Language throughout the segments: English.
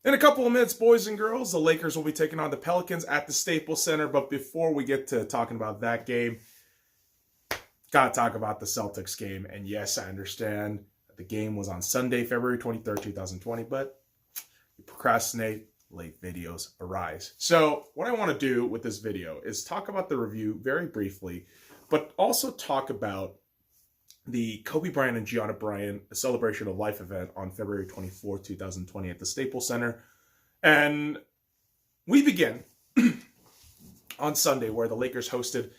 In a couple of minutes, boys and girls, the Lakers will be taking on the Pelicans at the Staples Center. But before we get to talking about that game, gotta talk about the Celtics game. And yes, I understand the game was on Sunday, February 23rd, 2020, but you procrastinate, late videos arise. So what I want to do with this video is talk about the review very briefly, but also talk about the Kobe Bryant and Gianna Bryant Celebration of Life event on February 24th, 2020 at the Staples Center. And we begin on Sunday where the Lakers hosted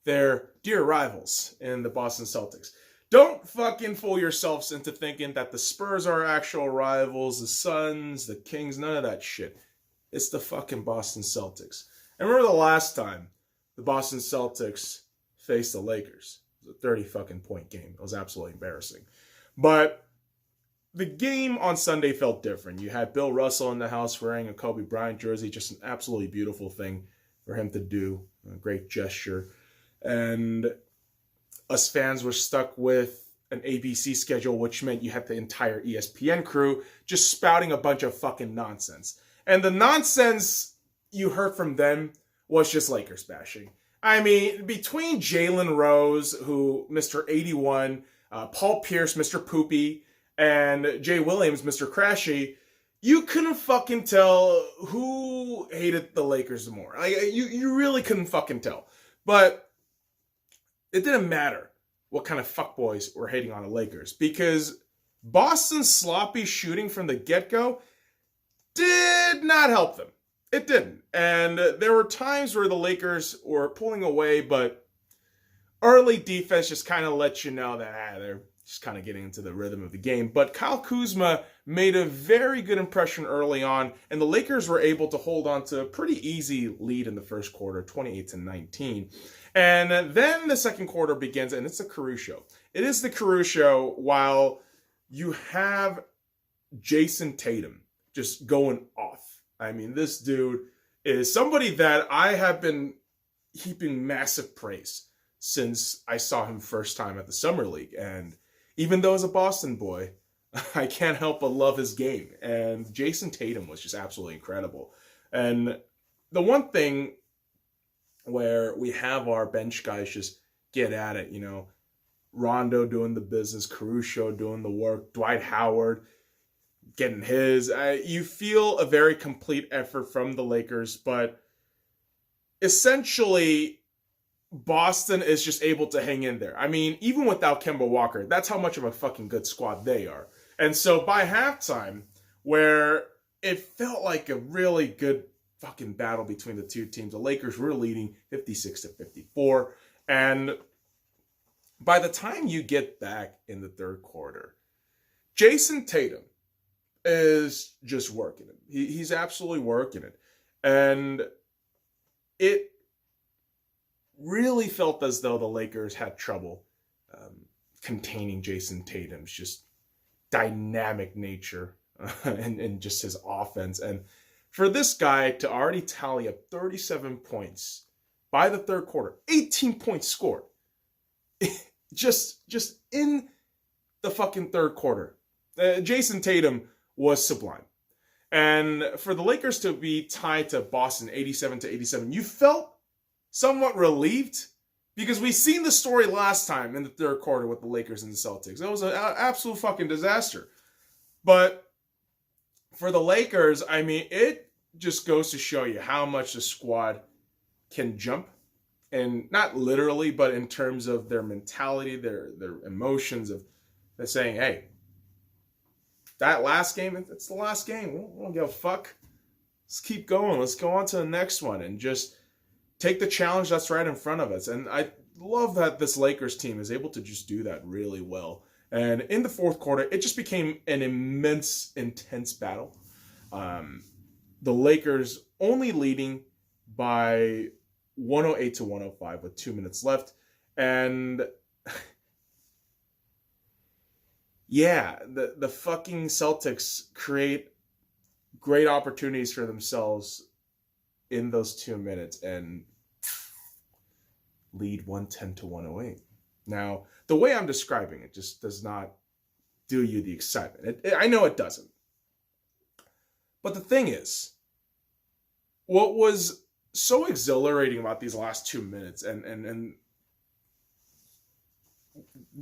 their dear rivals in the Boston Celtics. Don't fucking fool yourselves into thinking that the Spurs are actual rivals, the Suns, the Kings, none of that shit. It's the fucking Boston Celtics. And remember the last time the Boston Celtics faced the Lakers? It was a 30 fucking point game. It was absolutely embarrassing. But the game on Sunday felt different. You had Bill Russell in the house wearing a Kobe Bryant jersey, just an absolutely beautiful thing for him to do. A great gesture. And us fans were stuck with an ABC schedule, which meant you had the entire ESPN crew just spouting a bunch of fucking nonsense. And the nonsense you heard from them was just Lakers bashing. I mean, between Jalen Rose, who Mr. 81, Paul Pierce, Mr. Poopy, and Jay Williams, Mr. Crashy, you couldn't fucking tell who hated the Lakers more. Like, you really couldn't fucking tell. But it didn't matter what kind of fuckboys were hating on the Lakers, because Boston's sloppy shooting from the get-go did not help them. It didn't. And there were times where the Lakers were pulling away, but early defense just kind of let you know that they're just kind of getting into the rhythm of the game. But Kyle Kuzma made a very good impression early on, and the Lakers were able to hold on to a pretty easy lead in the first quarter, 28-19. And then the second quarter begins, and it's a Caruso. It is the Caruso while you have Jason Tatum just going off. I mean, this dude is somebody that I have been heaping massive praise since I saw him first time at the Summer League. And even though as a Boston boy, I can't help but love his game. And Jason Tatum was just absolutely incredible. And the one thing where we have our bench guys just get at it, you know, Rondo doing the business, Caruso doing the work, Dwight Howard getting his. You feel a very complete effort from the Lakers, but essentially Boston is just able to hang in there. I mean, even without Kemba Walker, that's how much of a fucking good squad they are. And so by halftime, where it felt like a really good fucking battle between the two teams, the Lakers were leading 56-54. And by the time you get back in the third quarter, Jason Tatum is just working it. He's absolutely working it. And it really felt as though the Lakers had trouble containing Jason Tatum's just dynamic nature and just his offense. And for this guy to already tally up 37 points by the third quarter, 18 points scored, just in the fucking third quarter, Jason Tatum was sublime. And for the Lakers to be tied to Boston 87-87, you felt somewhat relieved, because we seen the story last time in the third quarter with the Lakers and the Celtics. It was an absolute fucking disaster. But for the Lakers, I mean, it just goes to show you how much the squad can jump. And not literally, but in terms of their mentality, their emotions of they're saying, hey, that last game, it's the last game. We don't give a fuck. Let's keep going. Let's go on to the next one and just take the challenge that's right in front of us. And I love that this Lakers team is able to just do that really well. And in the fourth quarter, it just became an immense, intense battle. The Lakers only leading by 108-105 with 2 minutes left. And yeah, the fucking Celtics create great opportunities for themselves in those 2 minutes and lead 110-108. Now, the way I'm describing it just does not do you the excitement. I know it doesn't. But the thing is, what was so exhilarating about these last 2 minutes and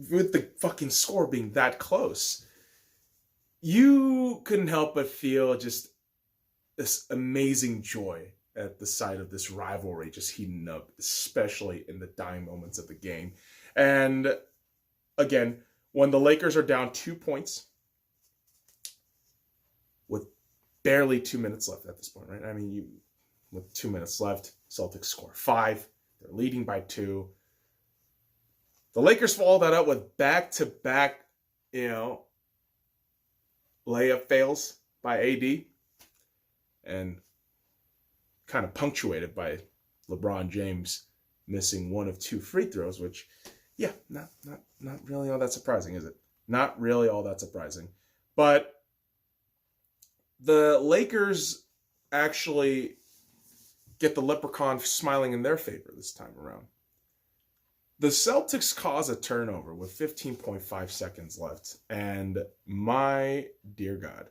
with the fucking score being that close, you couldn't help but feel just this amazing joy at the sight of this rivalry just heating up, especially in the dying moments of the game. And again, when the Lakers are down 2 points with barely 2 minutes left at this point, right? I mean, with 2 minutes left, Celtics score 5. They're leading by 2. The Lakers follow that up with back-to-back, layup fails by AD, and kind of punctuated by LeBron James missing 1 of 2 free throws, which, yeah, not really all that surprising, is it? Not really all that surprising. But the Lakers actually get the leprechaun smiling in their favor this time around. The Celtics cause a turnover with 15.5 seconds left, and my dear God,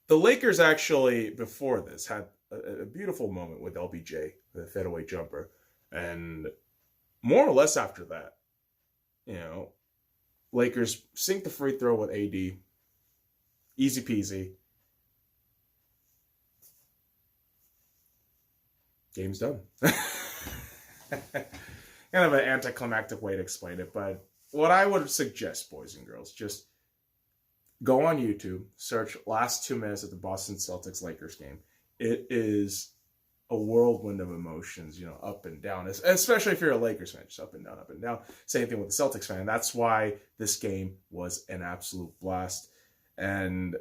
the Lakers actually, before this, had a beautiful moment with LBJ, the fadeaway jumper, and more or less after that, Lakers sink the free throw with AD, easy peasy. Game's done. Kind of an anticlimactic way to explain it, but what I would suggest, boys and girls, just go on YouTube, search last 2 minutes of the Boston Celtics Lakers game. It is a whirlwind of emotions, up and down, especially if you're a Lakers fan, just up and down, up and down. Same thing with the Celtics fan. That's why this game was an absolute blast. And,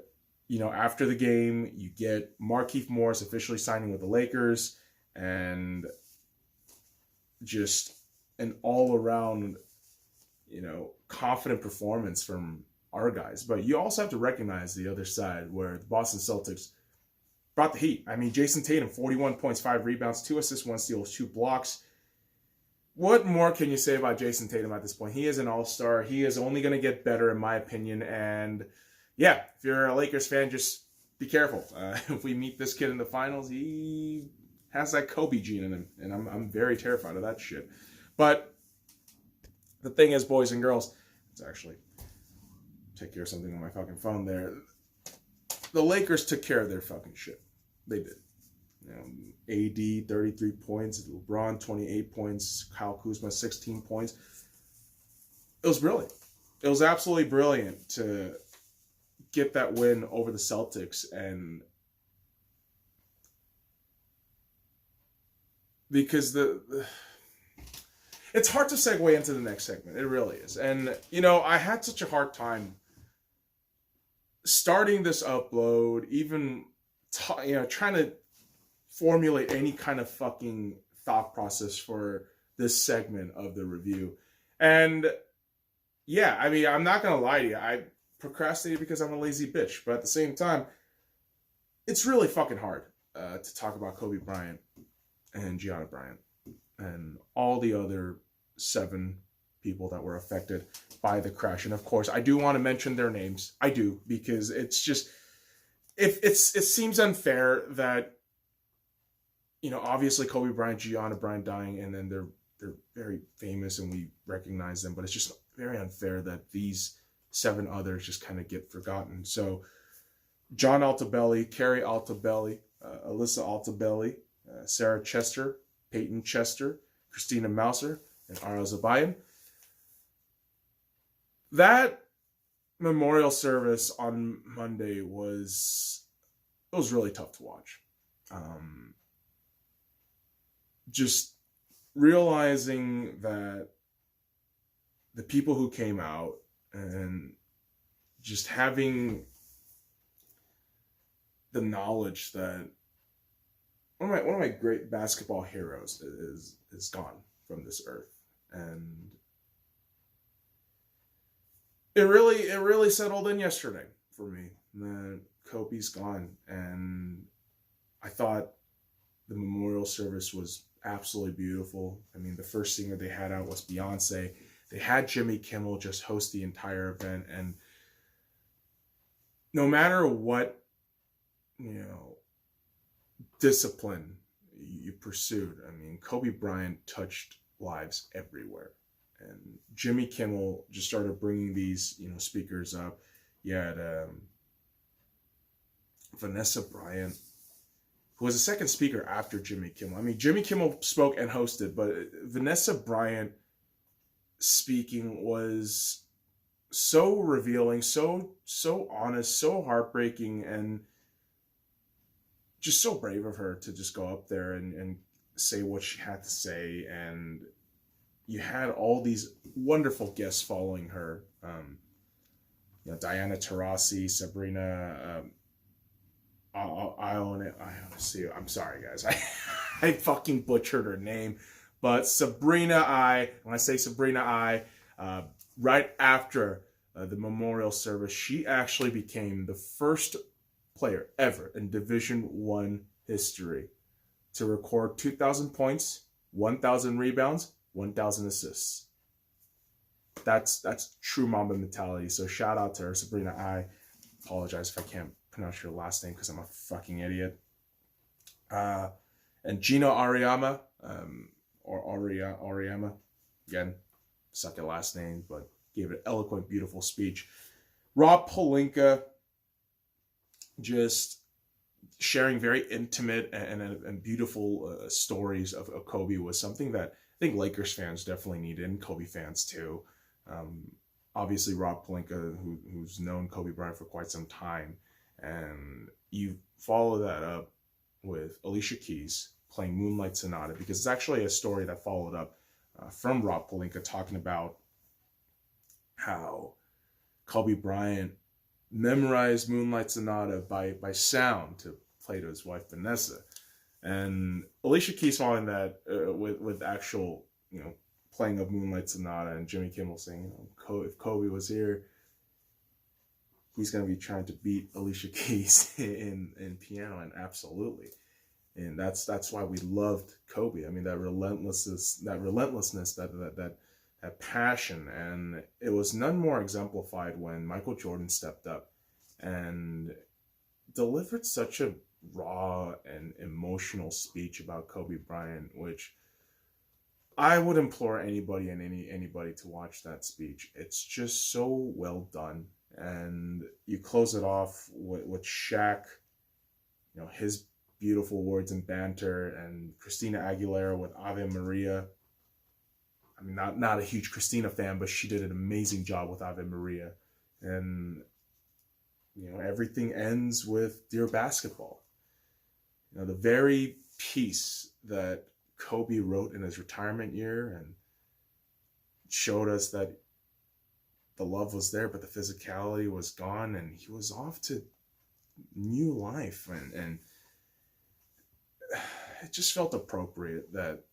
after the game, you get Markieff Morris officially signing with the Lakers, and just an all-around, confident performance from our guys. But you also have to recognize the other side, where the Boston Celtics brought the heat. I mean, Jason Tatum, 41 points, 5 rebounds, 2 assists, 1 steal, 2 blocks. What more can you say about Jason Tatum at this point? He is an all-star. He is only going to get better, in my opinion. And yeah, if you're a Lakers fan, just be careful. If we meet this kid in the finals, he has that Kobe gene in him, and I'm very terrified of that shit. But the thing is, boys and girls, let's actually take care of something on my fucking phone there. The Lakers took care of their fucking shit. They did. AD, 33 points. LeBron, 28 points. Kyle Kuzma, 16 points. It was brilliant. It was absolutely brilliant to get that win over the Celtics. And because it's hard to segue into the next segment. It really is. And, I had such a hard time starting this upload, even, trying to formulate any kind of fucking thought process for this segment of the review. And, yeah, I mean, I'm not going to lie to you. I procrastinated because I'm a lazy bitch. But at the same time, it's really fucking hard to talk about Kobe Bryant and Gianna Bryant and all the other 7 people that were affected by the crash. And of course, I do want to mention their names. I do, because it's just, it seems unfair that, obviously Kobe Bryant, Gianna Bryant dying, and then they're very famous and we recognize them, but it's just very unfair that these 7 others just kind of get forgotten. So John Altobelli, Carrie Altobelli, Alyssa Altobelli, Sarah Chester, Peyton Chester, Christina Mouser, and Ara Zabayan. That memorial service on Monday was really tough to watch. Just realizing that the people who came out and just having the knowledge that one of my great basketball heroes is gone from this earth. And it really settled in yesterday for me that Kobe's gone. And I thought the memorial service was absolutely beautiful. I mean, the first singer they had out was Beyonce. They had Jimmy Kimmel just host the entire event, and no matter what, discipline you pursued, I mean, Kobe Bryant touched lives everywhere. And Jimmy Kimmel just started bringing these, speakers up. You had Vanessa Bryant, who was a second speaker after Jimmy Kimmel. I mean, Jimmy Kimmel spoke and hosted, but Vanessa Bryant speaking was so revealing, so honest, so heartbreaking, and just so brave of her to just go up there and say what she had to say. And you had all these wonderful guests following her. Diana Taurasi, Sabrina, I'm sorry guys, I fucking butchered her name, but when I say Sabrina right after the memorial service, she actually became the first player ever in Division I history to record 2,000 points, 1,000 rebounds, 1,000 assists. That's true Mamba mentality. So shout out to her, Sabrina. I apologize if I can't pronounce your last name because I'm a fucking idiot. And Gino Auriemma, or Auriemma, again, suck at last name, but gave an eloquent, beautiful speech. Rob Pelinka, just sharing very intimate and beautiful stories of Kobe was something that I think Lakers fans definitely needed, and Kobe fans too. Obviously, Rob Pelinka, who's known Kobe Bryant for quite some time, and you follow that up with Alicia Keys playing Moonlight Sonata, because it's actually a story that followed up from Rob Pelinka talking about how Kobe Bryant memorized Moonlight Sonata by sound to play to his wife Vanessa, and Alicia Keys following that with actual playing of Moonlight Sonata, and Jimmy Kimmel saying, if Kobe was here, he's going to be trying to beat Alicia Keys in piano, and absolutely. And that's why we loved Kobe. I mean, that relentlessness, that passion, and it was none more exemplified when Michael Jordan stepped up and delivered such a raw and emotional speech about Kobe Bryant, which I would implore anybody and anybody to watch that speech. It's just so well done. And you close it off with Shaq, his beautiful words and banter, and Christina Aguilera with Ave Maria. I mean, not a huge Christina fan, but she did an amazing job with Ave Maria. And, everything ends with Dear Basketball. The very piece that Kobe wrote in his retirement year and showed us that the love was there, but the physicality was gone, and he was off to new life. And it just felt appropriate that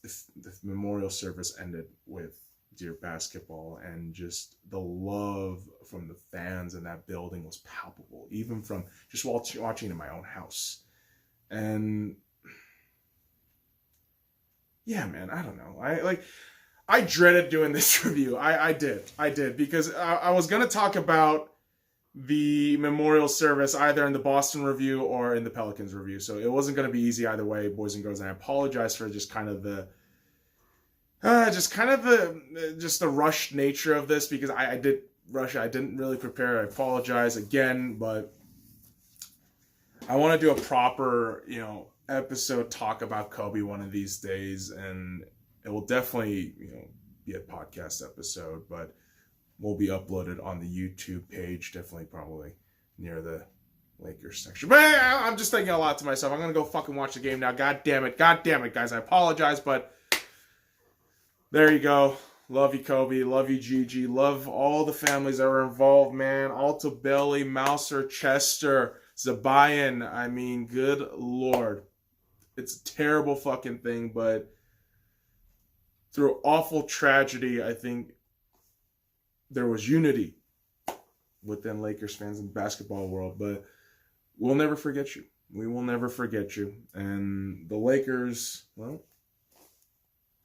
the memorial service ended with Dear Basketball, and just the love from the fans in that building was palpable, even from just watching in my own house. And yeah, man, I don't know. I dreaded doing this review. I did, because I was going to talk about the memorial service either in the Boston review or in the Pelicans review. So it wasn't going to be easy either way, boys and girls. And I apologize for just the rushed nature of this, because I did rush. I didn't really prepare. I apologize again, but I want to do a proper, episode talk about Kobe one of these days, and it will definitely, be a podcast episode, but will be uploaded on the YouTube page, definitely probably near the Lakers section. But I'm just thinking a lot to myself. I'm going to go fucking watch the game now. God damn it, guys. I apologize, but there you go. Love you, Kobe. Love you, Gigi. Love all the families that were involved, man. Altobelli, Mouser, Chester, Zabayan. I mean, good Lord. It's a terrible fucking thing, but through awful tragedy, I think there was unity within Lakers fans and the basketball world. But we'll never forget you. We will never forget you. And the Lakers, well,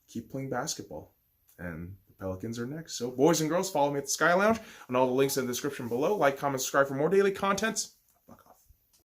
keep playing basketball. And the Pelicans are next. So, boys and girls, follow me at the Sky Lounge on all the links in the description below. Like, comment, subscribe for more daily contents.